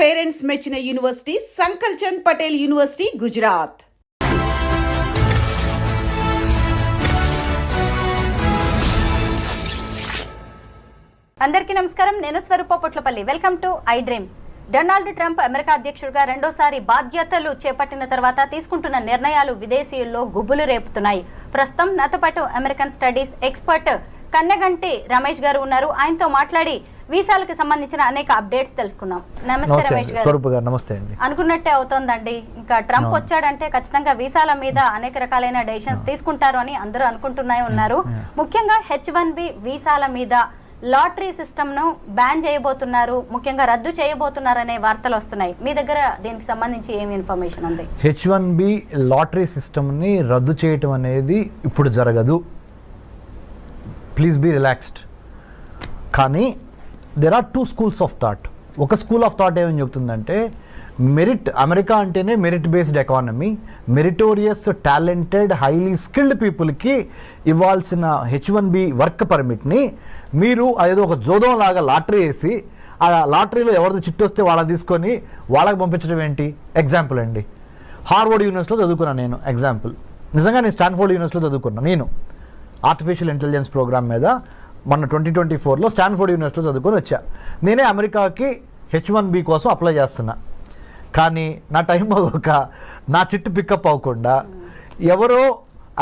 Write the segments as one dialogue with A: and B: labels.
A: Parents మెచ్చిన university Sankalchand Patel university Gujarat.
B: అందరికీ నమస్కారం. నేను Swaroopa Potlapalli. Welcome to I dream. Donald Trump America అధ్యక్షుడిగా రెండోసారి బాధ్యతలు చేపట్టిన తర్వాత తీసుకుంటున్న నిర్ణయాలు విదేశీయుల్లో గుబులు రేపుతున్నాయి. ప్రస్తుతం నాతో పాటు American studies expert Kanneganti Ramesh గారు ఉన్నారు. ఆయనతో మాట్లాడి వీసాలకు సంబంధించిన అనేక అప్డేట్స్ తెలుసుకుందాం. నమస్తే రమేష్ గారు.
C: నమస్తే అండి.
B: అనుకున్నట్టే అవుతోందండి. ఇంకా ట్రంప్ వచ్చాడంటే ఖచ్చితంగా వీసాల మీద అనేక రకాలైన డెసిషన్స్ తీసుకుంటారు అని అందరూ అనుకుంటూనే ఉన్నారు. ముఖ్యంగా H1B వీసాల మీద లాటరీ సిస్టమ్ ను బ్యాన్ చేయబోతున్నారు, ముఖ్యంగా రద్దు చేయబోతున్నారు అనే వార్తలు వస్తున్నాయి. మీ దగ్గర దీనికి సంబంధించి ఏమి ఇన్ఫర్మేషన్ ఉంది?
C: H1B లాటరీ సిస్టమ్ని రద్దు చేయటం అనేది ఇప్పుడు జరగదు. Please be relaxed. కానీ there are 2 schools of thought. ఒక స్కూల్ ఆఫ్ థాట్ ఏమని చెప్తుందంటే, మెరిట్, అమెరికా అంటేనే merit based economy, meritorious talented highly skilled పీపుల్కి ఇవ్వాల్సిన H1B వర్క్ పర్మిట్ని మీరు అదేదో ఒక జోదం లాగా లాటరీ వేసి ఆ లాటరీలో ఎవరిది చిట్టు వస్తే వాళ్ళని తీసుకొని వాళ్ళకి పంపించడం ఏంటి? ఎగ్జాంపుల్ అండి, హార్వర్డ్ యూనివర్సిటీలో చదువుకున్నాను నేను. ఎగ్జాంపుల్, నిజంగా నేను స్టాన్ఫోర్డ్ యూనివర్సిటీలో చదువుకున్నాను. నేను ఆర్టిఫిషియల్ ఇంటెలిజెన్స్ ప్రోగ్రామ్ మీద మొన్న 2024లో స్టాన్ఫోర్డ్ యూనివర్సిటీలో చదువుకొని వచ్చా. నేనే అమెరికాకి H1B కోసం అప్లై చేస్తున్నా. కానీ నా టైం అవ్వక నా చిట్టు పికప్ అవ్వకుండా ఎవరో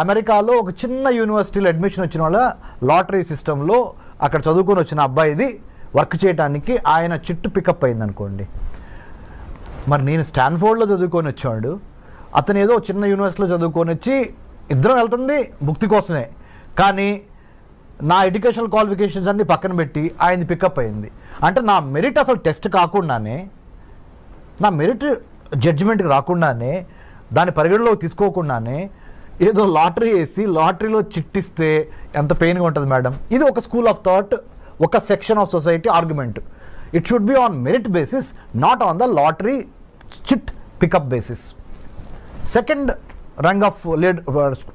C: అమెరికాలో ఒక చిన్న యూనివర్సిటీలో అడ్మిషన్ వచ్చిన వాళ్ళ లాటరీ సిస్టంలో అక్కడ చదువుకొని వచ్చిన అబ్బాయిది వర్క్ చేయడానికి ఆయన చిట్టు పికప్ అయింది అనుకోండి. మరి నేను స్టాన్ఫోర్డ్లో చదువుకొని వచ్చాడు, అతను ఏదో చిన్న యూనివర్సిటీలో చదువుకొని వచ్చి ఇద్దరం వెళ్తుంది భుక్తి కోసమే. కానీ నా ఎడ్యుకేషనల్ క్వాలిఫికేషన్స్ అన్ని పక్కన పెట్టి ఆయనది పికప్ అయింది. అంటే నా మెరిట్ అసలు టెస్ట్ కాకుండానే, నా మెరిట్ జడ్జిమెంట్కి రాకుండానే, దాని పరిగణలోకి తీసుకోకుండానే ఏదో లాటరీ వేసి లాటరీలో చిట్టిస్తే ఎంత పెయిన్గా ఉంటుంది మేడం. ఇది ఒక స్కూల్ ఆఫ్ థాట్, ఒక section of society argument. It should be on merit basis, not on the lottery chit pickup basis. Second rung of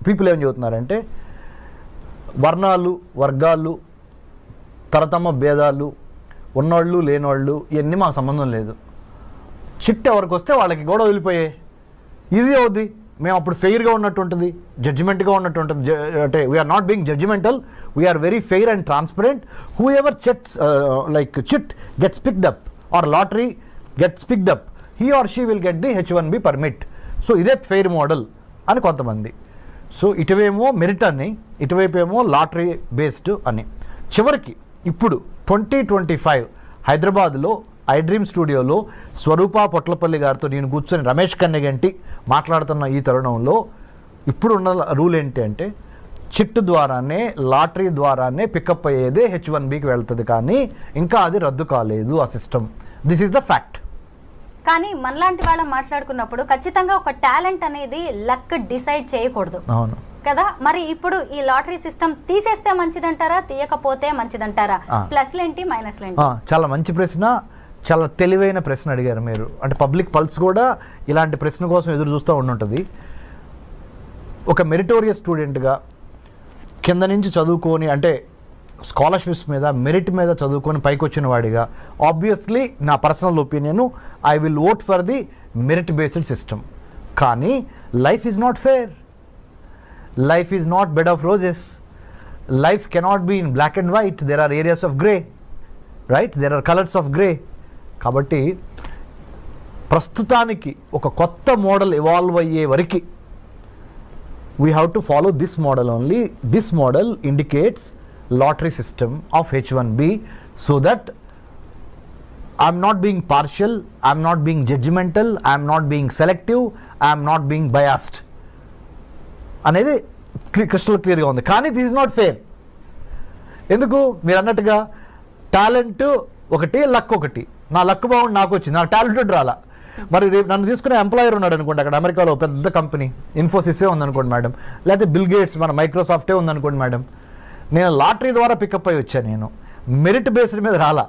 C: people ఏం చెబుతున్నారంటే, వర్ణాలు, వర్గాలు, తరతమ భేదాలు, ఉన్నోళ్ళు లేనోళ్ళు, ఇవన్నీ మాకు సంబంధం లేదు. చిట్ ఎవరికి వస్తే వాళ్ళకి కూడా వదిలిపోయాయి. ఈజీ అవుద్ది. మేము అప్పుడు ఫెయిర్గా ఉన్నట్టు ఉంటుంది, జడ్జిమెంట్గా ఉన్నట్టు ఉంటుంది. అంటే we are not being judgemental, we are very fair and transparent. Whoever like chit gets picked up or lottery gets picked up, he or she will get the H1B permit. So ఇదే fair model అని కొంతమంది. So ఇటువేమో merit అని, ఇటువైపు ఏమో lottery based అని. చివరికి ఇప్పుడు 2025 హైదరాబాద్లో ఐ డ్రీమ్ స్టూడియోలో స్వరూప పొట్లపల్లి గారితో నేను కూర్చొని రమేష్ కన్నెగంటి మాట్లాడుతున్న ఈ తరుణంలో ఇప్పుడున్న రూల్ ఏంటి అంటే, చిట్టు ద్వారానే, లాటరీ ద్వారానే పికప్ అయ్యేదే H1Bకి వెళ్తుంది. కానీ ఇంకా అది రద్దు కాలేదు ఆ system. This is the fact.
B: కానీ మనలాంటి వాళ్ళం మాట్లాడుకున్నప్పుడు ఖచ్చితంగా ఒక టాలెంట్ అనేది లక్ డిసైడ్ చేయకూడదు.
C: అవును
B: కదా. మరి ఇప్పుడు ఈ లాటరీ సిస్టమ్ తీసేస్తే మంచిదంటారా, తీయకపోతే మంచిదంటారా? ప్లస్లు ఏంటి, మైనస్లు ఏంటి?
C: చాలా మంచి ప్రశ్న, చాలా తెలివైన ప్రశ్న అడిగారు మీరు. అంటే పబ్లిక్ పల్స్ కూడా ఇలాంటి ప్రశ్న కోసం ఎదురు చూస్తూ ఉండుంటుంది. ఒక మెరిటోరియస్ స్టూడెంట్గా కింద నుంచి చదువుకొని, అంటే స్కాలర్షిప్స్ మీద, మెరిట్ మీద చదువుకొని పైకి వచ్చిన వాడిగా, ఆబ్వియస్లీ నా personal opinion, I will vote for the merit based system. కానీ life is not fair. Life is not bed of roses. Life cannot be in black and white. There are areas of grey, right? There are colours of grey. కాబట్టి ప్రస్తుతానికి ఒక కొత్త model evolve అయ్యే వరకు we have to follow this model only. This model indicates lottery system of H1B, so that I'm not being partial, I'm not being judgmental, I'm not being selective, I'm not being biased అనేది crystal క్లియర్గా ఉంది. కానీ this is not fair. ఎందుకు? మీరు అన్నట్టుగా talent ఒకటి, luck ఒకటి. నా లక్ బాగుండి నాకు వచ్చింది, నా టాలెంటెడ్ రాలా. మరి రేపు నన్ను తీసుకునే ఎంప్లాయర్ ఉన్నాడు అనుకోండి, అక్కడ అమెరికాలో పెద్ద కంపెనీ ఇన్ఫోసిసే ఉందనుకోండి మేడం, లేకపోతే బిల్ గేట్స్, మన మైక్రోసాఫ్టే ఉందనుకోండి మేడం. నేను లాటరీ ద్వారా పికప్ అయ్యి వచ్చాను, నేను మెరిట్ బేస్డ్ మీద రాలా.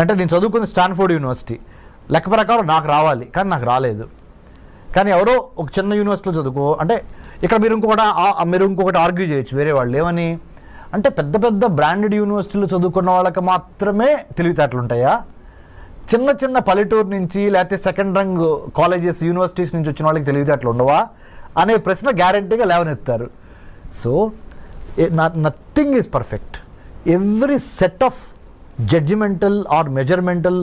C: అంటే నేను చదువుకుంది స్టాన్ఫోర్డ్ యూనివర్సిటీ, లెక్క ప్రకారం నాకు రావాలి, కానీ నాకు రాలేదు. కానీ ఎవరో ఒక చిన్న యూనివర్సిటీలో చదువుకో అంటే, ఇక్కడ మీరు ఇంకొకటి ఆర్గ్యూ చేయొచ్చు వేరే వాళ్ళు ఏమని అంటే, పెద్ద పెద్ద బ్రాండెడ్ యూనివర్సిటీలో చదువుకున్న వాళ్ళకి మాత్రమే తెలివితేటలు ఉంటాయా? చిన్న చిన్న పల్లెటూరు నుంచి లేకపోతే సెకండ్ రంగ్ కాలేజెస్ యూనివర్సిటీస్ నుంచి వచ్చిన వాళ్ళకి తెలివితేటలు ఉండవా అనే ప్రశ్న గ్యారంటీగా లేవనెత్తారు. So nothing is perfect. Every set of judgemental or measuremental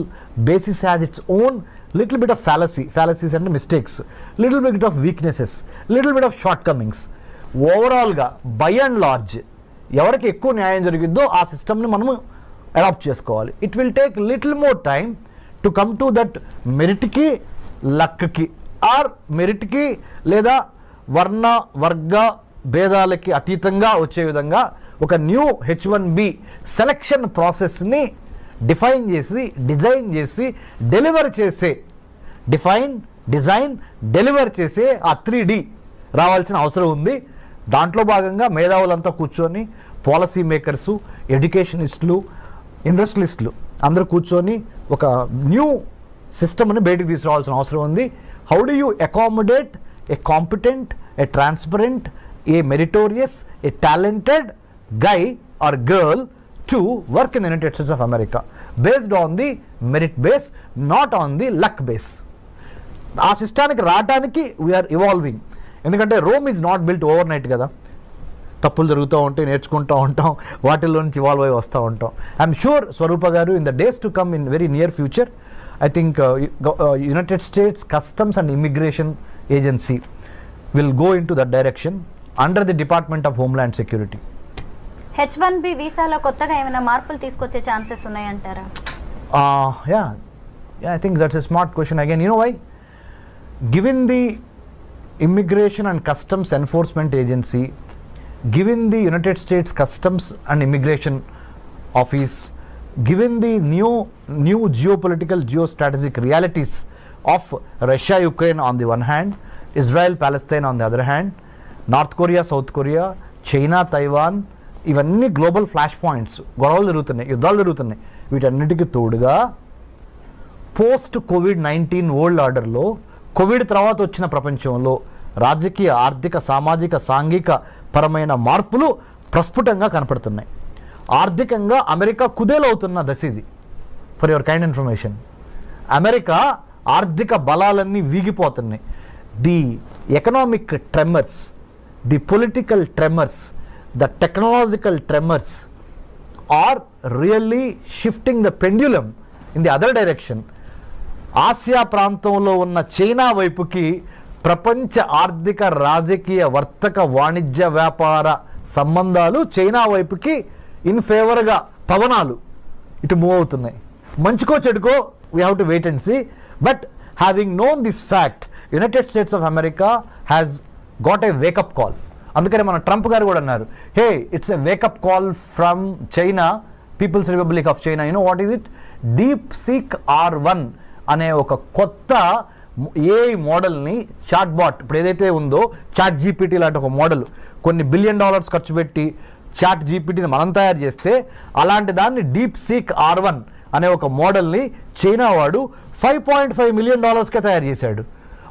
C: basis has its own little bit of fallacies అంటే mistakes, little bit of weaknesses, little bit of shortcomings. ఓవరాల్గా బై అండ్ లార్జ్ ఎవరికి ఎక్కువ న్యాయం జరిగిద్దో ఆ సిస్టమ్ని మనము adapt చేసుకోవాలి. It will take little more time to come to that మెరిట్కి లక్కి ఆర్ మెరిట్కి లేదా వర్ణ వర్గ భేదాలకి అతీతంగా వచ్చే విధంగా ఒక న్యూ H1B సెలక్షన్ ప్రాసెస్ని డిఫైన్ చేసి డిజైన్ చేసి డెలివర్ చేసే డెలివర్ చేసే ఆ 3D రావాల్సిన అవసరం ఉంది. దాంట్లో భాగంగా మేధావులంతా కూర్చొని పాలసీ మేకర్సు, ఎడ్యుకేషనిస్టులు, ఇండస్ట్రియలిస్టులు అందరూ కూర్చొని ఒక న్యూ సిస్టమ్ని బయటికి తీసుకురావాల్సిన అవసరం ఉంది. How do you accommodate A competent, A transparent, A meritorious, A talented guy or girl to work in the United States of America based on the merit base, not on the luck base. ఆ సిస్టానికి రావడానికి we are evolving. ఎందుకంటే Rome is not built over night కదా. తప్పులు జరుగుతూ ఉంటాయి, నేర్చుకుంటూ ఉంటాం, వాటిల్లో నుంచి ఇవాల్వ్ అయి వస్తూ ఉంటాం. ఐఎమ్ షూర్ స్వరూప గారు in the days to come in very near future I think United states customs and immigration agency will go in to that direction under the department of homeland security.
B: H1B వీసాలో కొత్తగా ఏమైనా మార్పులు తీసుకొచ్చే chances ఉన్నాయంటారా?
C: Yeah, I think that's a smart question again. You know why? Given the Immigration and Customs Enforcement Agency, given the United States Customs and Immigration Office, given the new geopolitical, geostrategic realities of Russia, Ukraine on the one hand, Israel, Palestine on the other hand, North Korea, South Korea, China, Taiwan, ఇవన్నీ global flash points, గొడవలు జరుగుతున్నాయి, యుద్ధాలు జరుగుతున్నాయి. వీటన్నిటికీ తోడుగా post COVID-19 world ఆర్డర్లో Covid తర్వాత వచ్చిన ప్రపంచంలో రాజకీయ, ఆర్థిక, సామాజిక, సాంఘిక పరమైన మార్పులు ప్రస్ఫుటంగా కనపడుతున్నాయి. ఆర్థికంగా అమెరికా కుదేలవుతున్న దశ ఇది. For your kind information, America ఆర్థిక బలాలన్నీ వీగిపోతున్నాయి. The economic tremors, the political tremors, the technological tremors are really shifting the pendulum in the other direction. Asia ప్రాంతంలో ఉన్న చైనా వైపుకి ప్రపంచ ఆర్థిక, రాజకీయ, వర్తక, వాణిజ్య, వ్యాపార సంబంధాలు చైనా వైపుకి ఇన్ ఫేవర్గా పవనాలు ఇటు మూవ్ అవుతున్నాయి. మంచికో చెడుకో we have to wait and see. But having known this fact, United States of America has got a wake up call. అందుకని మన ట్రంప్ గారు కూడా అన్నారు, hey it's a wake up call from China, People's Republic of China. You know what is it? DeepSeek R1 అనే ఒక కొత్త AI మోడల్ని, chat bot ఇప్పుడు ఏదైతే ఉందో చాట్ GPT లాంటి ఒక మోడల్, కొన్ని $1 బిలియన్ ఖర్చు పెట్టి చాట్ GPTని మనం తయారు చేస్తే, అలాంటి దాన్ని DeepSeek R1 అనే ఒక మోడల్ని చైనా వాడు $5.5 మిలియన్ తయారు చేశాడు.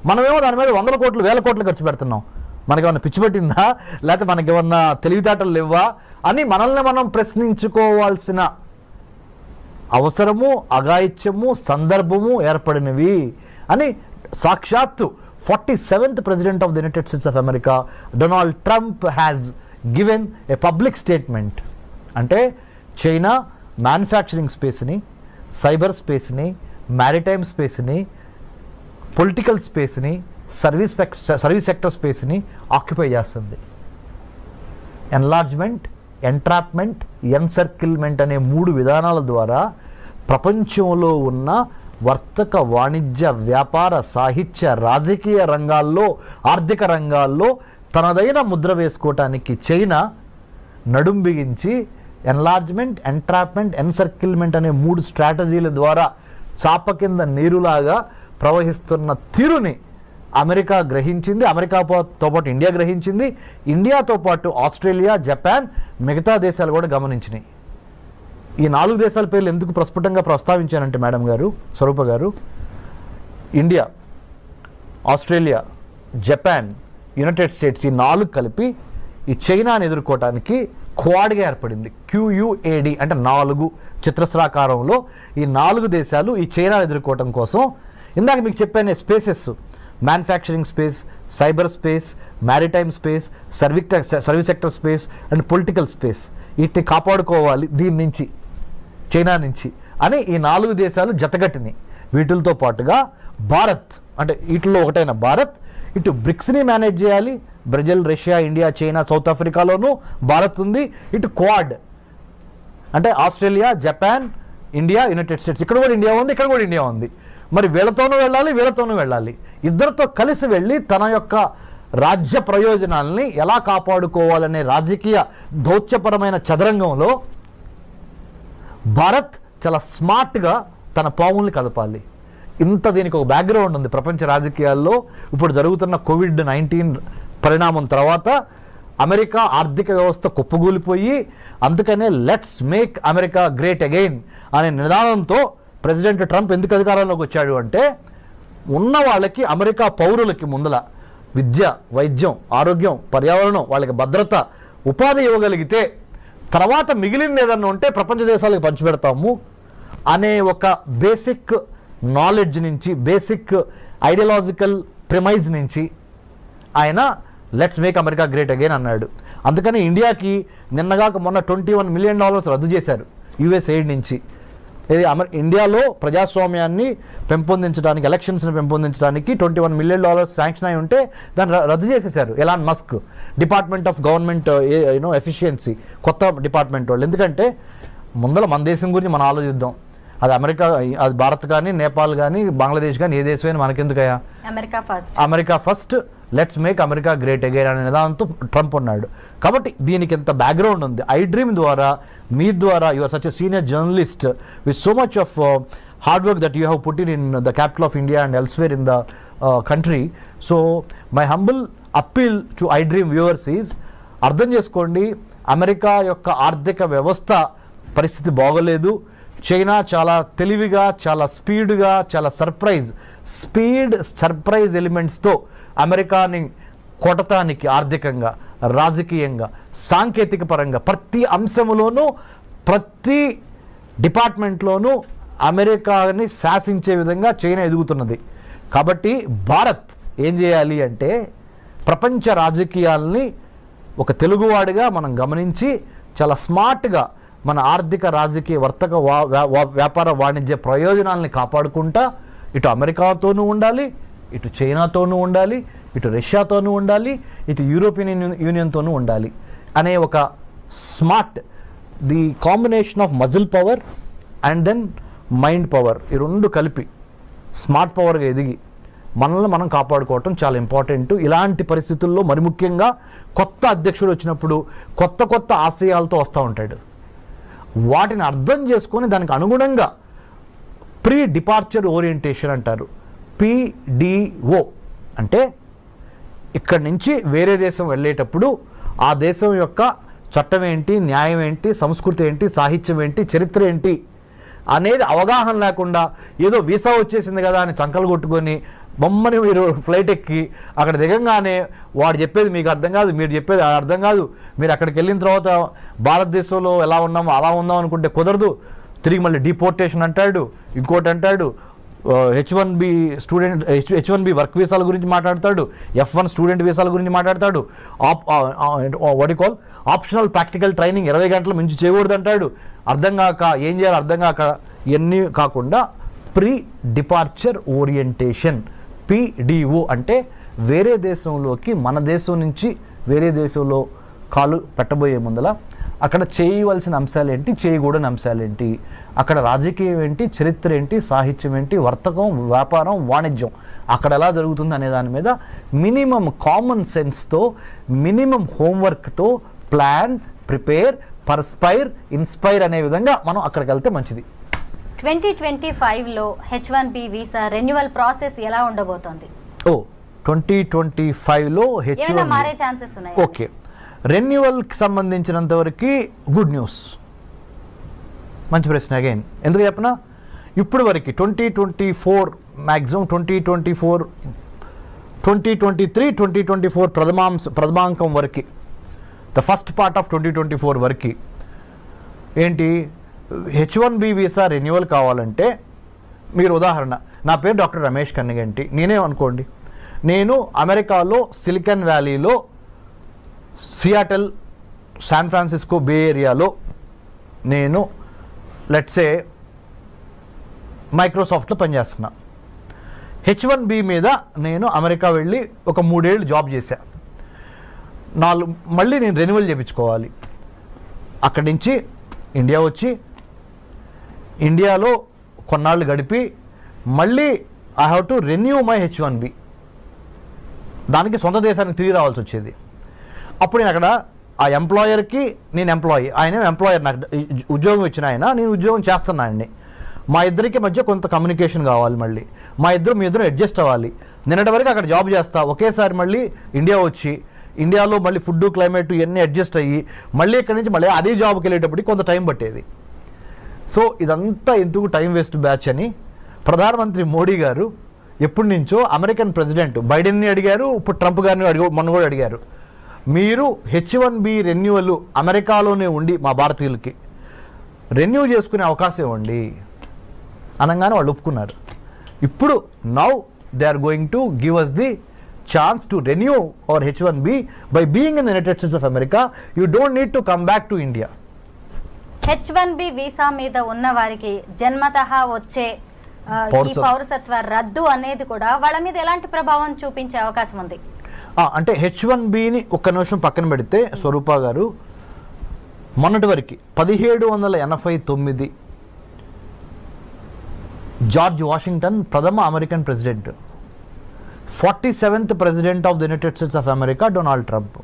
C: మనమేమో దాని మీద 100 కోట్లు 1000 కోట్లు ఖర్చు పెడుతున్నాం. మనకేమన్నా పిచ్చి పట్టిందా, లేకపోతే మనకేమన్నా తెలివితేటలు లేవా అని మనల్ని మనం ప్రశ్నించుకోవాల్సిన అవసరము, అఘాయిత్యము, సందర్భము ఏర్పడినవి అని సాక్షాత్తు 47th president of the United States of America Donald Trump has given a public statement. అంటే చైనా మ్యానుఫ్యాక్చరింగ్ స్పేస్ని, సైబర్ స్పేస్ని, మ్యారిటైమ్ స్పేస్ని, పొలిటికల్ స్పేస్ని, సర్వీస్ సెక్టర్ స్పేస్ని ఆక్యుపై చేస్తుంది. ఎన్లార్జ్మెంట్, ఎంట్రాప్మెంట్, ఎన్సర్కిల్మెంట్ అనే 3 విధానాల ద్వారా ప్రపంచంలో ఉన్న వర్తక, వాణిజ్య, వ్యాపార, సాహిత్య, రాజకీయ రంగాల్లో, ఆర్థిక రంగాల్లో తనదైన ముద్ర వేసుకోవటానికి చైనా నడుం బిగించి ఎన్లార్జ్మెంట్, ఎంట్రాప్మెంట్, ఎన్సర్కిల్మెంట్ అనే 3 స్ట్రాటజీల ద్వారా చాప కింద నీరులాగా ప్రవహిస్తున్న తీరుని అమెరికా గ్రహించింది. అమెరికాతో పాటు ఇండియా గ్రహించింది. ఇండియాతో పాటు ఆస్ట్రేలియా, జపాన్, మిగతా దేశాలు కూడా గమనించినాయి. ఈ 4 దేశాల పేర్లు ఎందుకు ప్రస్ఫుటంగా ప్రస్తావించానంటే మేడం గారు, స్వరూప గారు, India, Australia, Japan, United states ఈ 4 కలిపి ఈ చైనాని ఎదుర్కోవటానికి క్వాడ్గా ఏర్పడింది. QUAD అంటే 4 చతురస్రాకారంలో ఈ 4 దేశాలు ఈ చైనా ఎదుర్కోవటం కోసం ఇందాక మీకు చెప్పాను spaces, manufacturing space, cyber space, maritime space, service sector space and political space, వీటిని కాపాడుకోవాలి దీని నుంచి, చైనా నుంచి అని ఈ 4 దేశాలు జతగట్టినాయి. వీటితో పాటుగా భారత్ అంటే వీటిలో ఒకటైన భారత్ ఇటు బ్రిక్స్ని మేనేజ్ చేయాలి. Brazil, Russia, India, China, South ఆఫ్రికాలోనూ భారత్ ఉంది. ఇటు క్వాడ్ అంటే Australia, Japan, India, United States, ఇక్కడ కూడా ఇండియా ఉంది, ఇక్కడ కూడా ఇండియా ఉంది. మరి వీళ్ళతోనూ వెళ్ళాలి, వీళ్ళతోనూ వెళ్ళాలి. ఇద్దరితో కలిసి వెళ్ళి తన యొక్క రాజ్య ప్రయోజనాల్ని ఎలా కాపాడుకోవాలనే రాజకీయ దౌత్యపరమైన చదరంగంలో భారత్ చాలా స్మార్ట్గా తన పావుల్ని కదపాలి. ఇంత దీనికి ఒక బ్యాక్గ్రౌండ్ ఉంది ప్రపంచ రాజకీయాల్లో. ఇప్పుడు జరుగుతున్న COVID-19 పరిణామం తర్వాత అమెరికా ఆర్థిక వ్యవస్థ కుప్పగూలిపోయి, అందుకనే let's make America great again అనే నినాదంతో ప్రెసిడెంట్ ట్రంప్ ఎందుకు అధికారంలోకి వచ్చాడు అంటే, ఉన్న వాళ్ళకి అమెరికా పౌరులకి ముందల విద్య, వైద్యం, ఆరోగ్యం, పర్యావరణం, వాళ్ళకి భద్రత, ఉపాధి ఇవ్వగలిగితే తర్వాత మిగిలింది ఏదన్నా ఉంటే ప్రపంచ దేశాలకు పంచిపెడతాము అనే ఒక బేసిక్ నాలెడ్జ్ నుంచి, బేసిక్ ఐడియాలజికల్ ప్రిమైజ్ నుంచి ఆయన let's make America great again అన్నాడు. అందుకని ఇండియాకి నిన్నగాక మొన్న $21 మిలియన్ రద్దు చేశారు US ఎయిడ్ నుంచి. ఇది ఇండియాలో ప్రజాస్వామ్యాన్ని పెంపొందించడానికి, ఎలక్షన్స్ని పెంపొందించడానికి $21 మిలియన్ శాంక్షన్ అయి ఉంటే దాన్ని రద్దు చేసేశారు Elon Musk, department of government efficiency, కొత్త డిపార్ట్మెంట్ వాళ్ళు. ఎందుకంటే ముందర మన దేశం గురించి మనం ఆలోచిద్దాం. అది అమెరికా, అది భారత్ కానీ, నేపాల్ కానీ, బంగ్లాదేశ్ కానీ, ఏ దేశమైనా మనకెందుకయ్యా, America first, let's make America great again అనే నిదానంతో ట్రంప్ ఉన్నాడు. కాబట్టి దీనికి ఎంత బ్యాక్గ్రౌండ్ ఉంది. ఐ డ్రీమ్ ద్వారా, మీ ద్వారా, you are such a senior journalist with so much of hard work that you have put in the capital of India and elsewhere in the country. So my humble appeal to I dream viewers is, అర్థం చేసుకోండి, America యొక్క ఆర్థిక వ్యవస్థ పరిస్థితి బాగోలేదు. China చాలా తెలివిగా, చాలా స్పీడ్గా, చాలా సర్ప్రైజ్ ఎలిమెంట్స్తో అమెరికాని కొట్టడానికి ఆర్థికంగా, రాజకీయంగా, సాంకేతిక పరంగా ప్రతి అంశంలోనూ, ప్రతి డిపార్ట్మెంట్లోనూ అమెరికాని శాసించే విధంగా చైనా ఎదుగుతున్నది. కాబట్టి భారత్ ఏం చేయాలి అంటే, ప్రపంచ రాజకీయాల్ని ఒక తెలుగువాడిగా మనం గమనించి చాలా స్మార్ట్గా మన ఆర్థిక, రాజకీయ, వర్తక, వ్యాపార, వాణిజ్య ప్రయోజనాలని కాపాడుకుంటా ఇటు అమెరికాతోనూ ఉండాలి, ఇటు చైనాతోనూ ఉండాలి, ఇటు రష్యాతోనూ ఉండాలి, ఇటు యూరోపియన్ యూనియన్తోనూ ఉండాలి అనే ఒక smart, the combination of muscle power and then mind power, ఈ రెండు కలిపి స్మార్ట్ పవర్గా ఎదిగి మనల్ని మనం కాపాడుకోవటం చాలా ఇంపార్టెంట్. ఇలాంటి పరిస్థితుల్లో మరి ముఖ్యంగా కొత్త అధ్యక్షుడు వచ్చినప్పుడు కొత్త ఆశయాలతో వస్తూ ఉంటాడు. వాటిని అర్థం చేసుకొని దానికి అనుగుణంగా ప్రీ డిపార్చర్ ఓరియంటేషన్ అంటారు, PDO అంటే ఇక్కడి నుంచి వేరే దేశం వెళ్ళేటప్పుడు ఆ దేశం యొక్క చట్టం ఏంటి, న్యాయం ఏంటి, సంస్కృతి ఏంటి, సాహిత్యం ఏంటి, చరిత్ర ఏంటి అనేది అవగాహన లేకుండా ఏదో వీసా వచ్చేసింది కదా అని చంకలు కొట్టుకొని బొమ్మని మీరు ఫ్లైట్ ఎక్కి అక్కడ దిగంగానే వాడు చెప్పేది మీకు అర్థం కాదు, మీరు చెప్పేది అర్థం కాదు, మీరు అక్కడికి వెళ్ళిన తర్వాత భారతదేశంలో ఎలా ఉన్నామో అలా ఉందాం అనుకుంటే కుదరదు, తిరిగి మళ్ళీ డిపోర్టేషన్ అంటాడు, ఇంకోటి అంటాడు, H1B వర్క్ వీసాల గురించి మాట్లాడతాడు, F1 స్టూడెంట్ వీసాల గురించి మాట్లాడతాడు, ఆప్షనల్ ప్రాక్టికల్ ట్రైనింగ్ 20 గంటల మించి చేయకూడదు అంటాడు. అర్థం కాక ఏం చేయాలో అర్థం కాక ఇవన్నీ కాకుండా ప్రీ డిపార్చర్ ఓరియంటేషన్, PDO అంటే వేరే దేశంలోకి మన దేశం నుంచి వేరే దేశంలో కాలు పెట్టబోయే ముందల అక్కడ చేయవలసిన అంశాలు ఏంటి, చేయకూడని అంశాలు ఏంటి, అక్కడ రాజకీయం ఏంటి, చరిత్ర ఏంటి, సాహిత్యం ఏంటి, వర్తకం, వ్యాపారం, వాణిజ్యం అక్కడ ఎలా జరుగుతుంది అనే దాని మీద మినిమం కామన్ సెన్స్తో, మినిమం హోంవర్క్తో ప్లాన్, ప్రిపేర్, పర్స్పైర్, ఇన్స్పైర్ అనే విధంగా మనం అక్కడికి వెళ్తే మంచిది.
B: 2025లో H1B వీసా రెన్యువల్ ప్రాసెస్ ఎలా ఉండబోతోంది?
C: 2025లో
B: ఏమైనా మారే ఛాన్సెస్ ఉన్నాయి?
C: ఓకే, రెన్యువల్కి సంబంధించినంత వరకు గుడ్ న్యూస్. మంచి ప్రశ్న. అగైన్ ఎందుకు చెప్పనా, ఇప్పుడు వరకు 2024 మ్యాక్సిమం 2023, 2024 ప్రథమాంకం వరకు ద ఫస్ట్ పార్ట్ ఆఫ్ 2024 వరకు ఏంటి H1B వీసా రెన్యువల్ కావాలంటే మీరు ఉదాహరణ నా పేరు డాక్టర్ రమేష్ కన్నిగంటి, నేనే అనుకోండి, నేను అమెరికాలో సిలికాన్ వ్యాలీలో సియాటల్, శాన్ ఫ్రాన్సిస్కో, బే ఏరియాలో నేను లెట్సే మైక్రోసాఫ్ట్లో పనిచేస్తున్నా. H1B మీద నేను అమెరికా వెళ్ళి ఒక 3 ఏళ్ళు జాబ్ చేశా. మళ్ళీ నేను రెన్యువల్ చేయించుకోవాలి. అక్కడి నుంచి ఇండియా వచ్చి ఇండియాలో కొన్నాళ్ళు గడిపి మళ్ళీ I have to renew my H1B. దానికి సొంత దేశానికి తిరిగి రావాల్సి వచ్చేది. అప్పుడు నేను అక్కడ ఆ ఎంప్లాయర్కి నేను ఎంప్లాయీ, ఆయన ఎంప్లాయర్, నాకు ఉద్యోగం ఇచ్చిన ఆయన, నేను ఉద్యోగం చేస్తున్నానండి. మా ఇద్దరికి మధ్య కొంత కమ్యూనికేషన్ కావాలి. మళ్ళీ మీ ఇద్దరు అడ్జస్ట్ అవ్వాలి. నిన్నటి వరకు అక్కడ జాబ్ చేస్తా, ఒకేసారి మళ్ళీ ఇండియా వచ్చి ఇండియాలో మళ్ళీ ఫుడ్, క్లైమేట్ ఇవన్నీ అడ్జస్ట్ అయ్యి మళ్ళీ ఇక్కడి నుంచి మళ్ళీ అదే జాబ్కి వెళ్ళేటప్పటికి కొంత టైం పట్టేది. సో ఇదంతా ఎందుకు టైం వేస్ట్ బ్యాచ్ అని ప్రధానమంత్రి మోడీ గారు ఎప్పటి నుంచో అమెరికన్ ప్రెసిడెంట్ బైడెన్ని అడిగారు, ఇప్పుడు ట్రంప్ గారిని మొన్న కూడా అడిగారు, మీరు H1B రెన్యువల్ అమెరికాలోనే ఉండి మా భారతీయులకి రెన్యూ చేసుకునే అవకాశం ఇవ్వండి అనగానే వాళ్ళు ఒప్పుకున్నారు. ఇప్పుడు now they are going to give us the chance to renew our H1B by being in the United States of America. You don't need to come back to India.
B: H1B visa మీద ఉన్న వారికి జన్మతహా వచ్చే ఈ పౌరసత్వ రద్దు అనేది కూడా వాళ్ళ మీద ఎలాంటి ప్రభావం చూపించే అవకాశం ఉంది?
C: అంటే H1Bని ఒక్క నిమిషం పక్కన పెడితే స్వరూప గారు, మొన్నటి వరకు 1789 జార్జ్ వాషింగ్టన్ ప్రథమ American president, 47th president of the United States of America Donald Trump.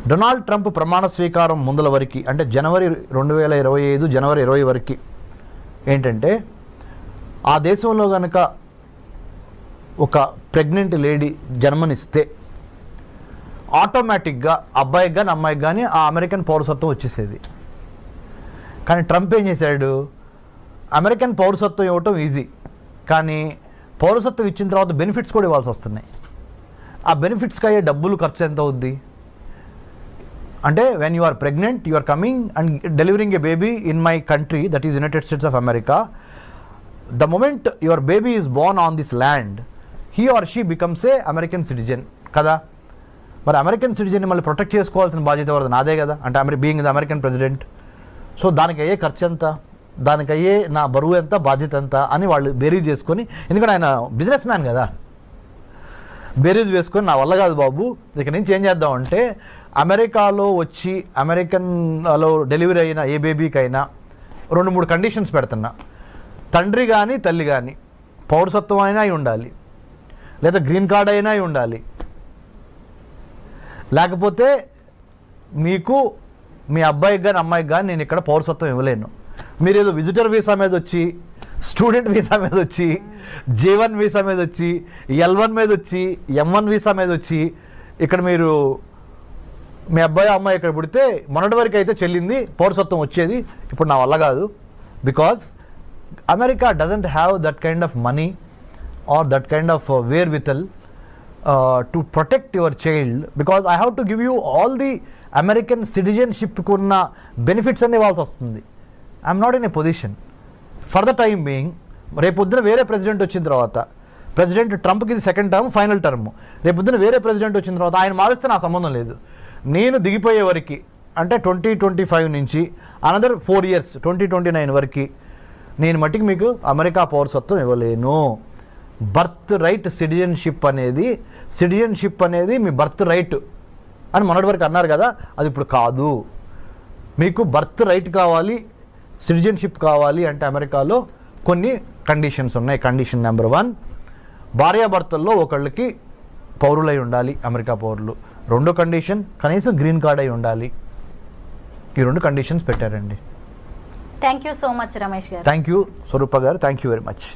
C: Donald Trump ప్రమాణ స్వీకారం ముందల వరకు అంటే జనవరి 2025 జనవరి 20 వరకు ఏంటంటే ఆ దేశంలో కనుక ఒక ప్రెగ్నెంట్ లేడీ జన్మనిస్తే ఆటోమేటిక్గా అబ్బాయికి కానీ అమ్మాయికి కానీ ఆ అమెరికన్ పౌరసత్వం వచ్చేసేది. కానీ ట్రంప్ ఏం చేశాడు, అమెరికన్ పౌరసత్వం ఇవ్వటం ఈజీ, కానీ పౌరసత్వం ఇచ్చిన తర్వాత బెనిఫిట్స్ కూడా ఇవ్వాల్సి వస్తున్నాయి. ఆ బెనిఫిట్స్కి అయ్యే డబ్బులు ఖర్చు ఎంత అవుద్ది అంటే, when you are pregnant, you are coming and delivering a baby in my country, that is United States of America. The moment your baby is born on this land, he or she becomes a American citizen కదా. మరి American సిటిజన్ని మళ్ళీ protect చేసుకోవాల్సిన బాధ్యత ఎవరిది? నాదే కదా. అంటే being the American president. So దానికి అయ్యే ఖర్చు ఎంత, దానికి అయ్యే నా బరువు ఎంత, బాధ్యత ఎంత అని వాళ్ళు బేరీజ్ చేసుకొని, ఎందుకంటే ఆయన బిజినెస్ మ్యాన్ కదా, బేరీజ్ వేసుకొని నా వల్ల కాదు బాబు, ఇక నుంచి ఏం చేద్దామంటే అమెరికాలో వచ్చి అమెరికన్లో డెలివరీ అయిన ఏ బేబీకైనా 2-3 కండిషన్స్ పెడుతున్నా. తండ్రి కానీ తల్లి కానీ పౌరసత్వం అయినా అయి ఉండాలి, లేదా గ్రీన్ కార్డ్ అయినా అయి ఉండాలి, లేకపోతే మీకు మీ అబ్బాయికి కానీ అమ్మాయికి కానీ నేను ఇక్కడ పౌరసత్వం ఇవ్వలేను. మీరు ఏదో విజిటర్ వీసా మీద వచ్చి, స్టూడెంట్ వీసా మీద వచ్చి, J1 వీసా మీద వచ్చి, L1 మీద వచ్చి, M1 వీసా మీద వచ్చి ఇక్కడ మీరు మీ అబ్బాయి అమ్మాయి ఇక్కడ పుడితే మొన్నటి వరకు అయితే చెల్లింది, పౌరసత్వం వచ్చేది. ఇప్పుడు నా వల్ల కాదు, because America doesn't have that kind of money or that kind of wherewithal to protect your child, because I have to give you all the American సిటిజన్షిప్కి ఉన్న బెనిఫిట్స్ అన్నీ ఇవ్వాల్సి వస్తుంది. I'm not in a position for the time being. రేపొద్దున వేరే president వచ్చిన తర్వాత, president ట్రంప్కి ఇది సెకండ్ టర్మ్, ఫైనల్ టర్మ్, రేపొద్దున వేరే ప్రెసిడెంట్ వచ్చిన తర్వాత ఆయన మారిస్తే నాకు సంబంధం లేదు. నేను దిగిపోయే వరకు అంటే 2025 నుంచి అనదర్ 4 years 2029 వరకు నేను మట్టికి మీకు అమెరికా పౌరసత్వం ఇవ్వలేను. బర్త్ రైట్ సిటిజన్షిప్ అనేది మీ బర్త్ రైట్ అని మొన్నటి వరకు అన్నారు కదా, అది ఇప్పుడు కాదు. మీకు బర్త్ రైట్ కావాలి, సిటిజన్షిప్ కావాలి అంటే అమెరికాలో కొన్ని కండిషన్స్ ఉన్నాయి. కండిషన్ నెంబర్ 1, భార్యాభర్తల్లో ఒకళ్ళకి పౌరులై ఉండాలి, అమెరికా పౌరులు. రెండో కండిషన్, కనీసం గ్రీన్ కార్డ్ అయి ఉండాలి. ఈ 2 కండిషన్స్ పెట్టారండి.
B: Thank you so much Ramesh గారు.
C: థ్యాంక్ యూ స్వరూప గారు, థ్యాంక్ యూ వెరీ మచ్.